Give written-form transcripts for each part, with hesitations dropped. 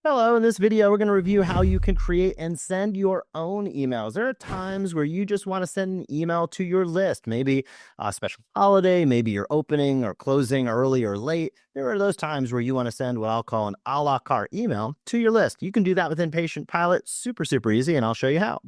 Hello, in this video, we're going to review how you can create and send your own emails. There are times where you just want to send an email to your list, maybe a special holiday, maybe you're opening or closing early or late. There are those times where you want to send what I'll call an a la carte email to your list. You can do that within Patient Pilot, super easy, and I'll show you how.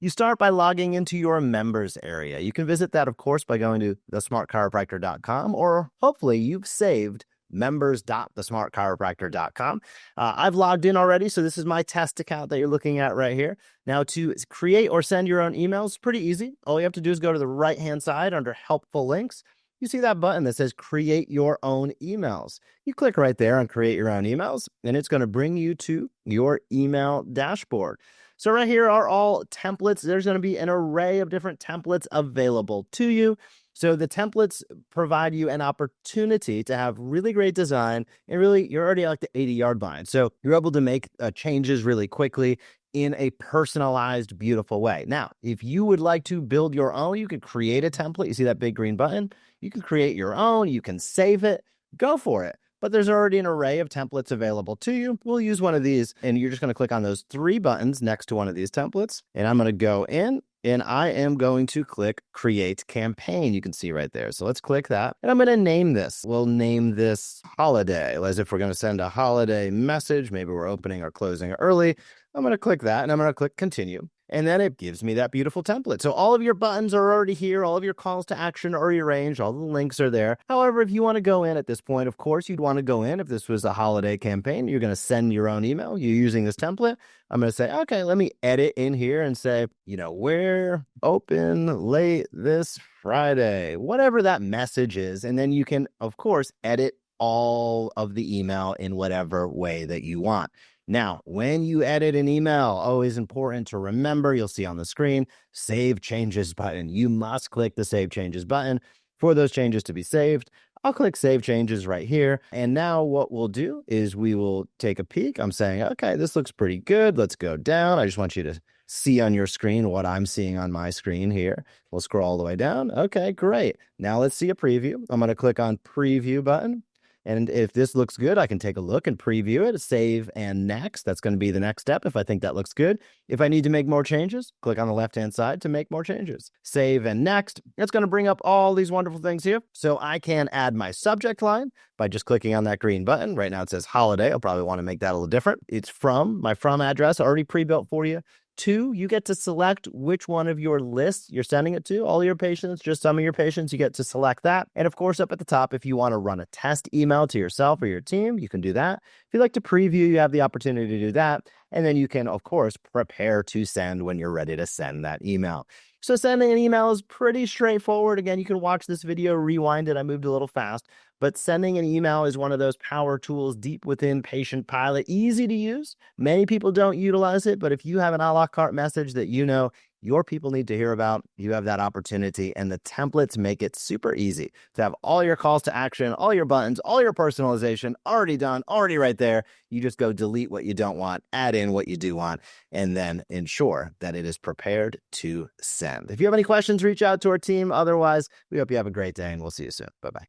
You start by logging into your members area. You can visit that, of course, by going to thesmartchiropractor.com, or hopefully you've saved members.thesmartchiropractor.com. I've logged in already, so this is my test account that you're looking at right here. Now, to create or send your own emails, pretty easy. All you have to do is go to the right-hand side under Helpful Links. You see that button that says Create Your Own Emails. You click right there on Create Your Own Emails, and it's going to bring you to your email dashboard. So right here are all templates. There's going to be an array of different templates available to you. So the templates provide you an opportunity to have really great design, and really you're already like the 80-yard line. So you're able to make changes really quickly in a personalized, beautiful way. Now, if you would like to build your own, you could create a template. You see that big green button? You can create your own. You can save it. Go for it. But there's already an array of templates available to you. We'll use one of these, and you're just going to click on those three buttons next to one of these templates. And I'm going to go in, and I am going to click Create Campaign. You can see right there. So let's click that. And I'm going to name this. We'll name this Holiday, as if we're going to send a holiday message. Maybe we're opening or closing early. I'm going to click that, and I'm going to click Continue. And then it gives me that beautiful template. So all of your buttons are already here. All of your calls to action are already arranged. All the links are there. However, if you want to go in at this point, of course, you'd want to go in. If this was a holiday campaign, you're going to send your own email. You're using this template. I'm going to say, okay, let me edit in here and say, we're open late this Friday, whatever that message is. And then you can, of course, edit all of the email in whatever way that you want. Now, when you edit an email, always important to remember, you'll see on the screen, Save Changes button. You must click the Save Changes button for those changes to be saved. I'll click Save Changes right here. And now what we'll do is we will take a peek. I'm saying, okay, this looks pretty good. Let's go down. I just want you to see on your screen what I'm seeing on my screen here. We'll scroll all the way down. Okay, great. Now let's see a preview. I'm going to click on Preview button. And if this looks good, I can take a look and preview it, save, and next. That's going to be the next step if I think that looks good. If I need to make more changes, click on the left-hand side to make more changes. Save and next. It's going to bring up all these wonderful things here. So I can add my subject line by just clicking on that green button. Right now it says holiday. I'll probably want to make that a little different. It's my from address already pre-built for you. 2, you get to select which one of your lists you're sending it to. All your patients, just some of your patients, you get to select that. And of course, up at the top, if you want to run a test email to yourself or your team, you can do that. If you'd like to preview, you have the opportunity to do that. And then you can, of course, prepare to send when you're ready to send that email. So sending an email is pretty straightforward. Again, you can watch this video, rewind it. I moved a little fast. But sending an email is one of those power tools deep within Patient Pilot. Easy to use. Many people don't utilize it, but if you have an a la carte message that your people need to hear about, you have that opportunity, and the templates make it super easy to have all your calls to action, all your buttons, all your personalization already done, already right there. You just go delete what you don't want, add in what you do want, and then ensure that it is prepared to send. If you have any questions, reach out to our team. Otherwise, we hope you have a great day, and we'll see you soon. Bye-bye.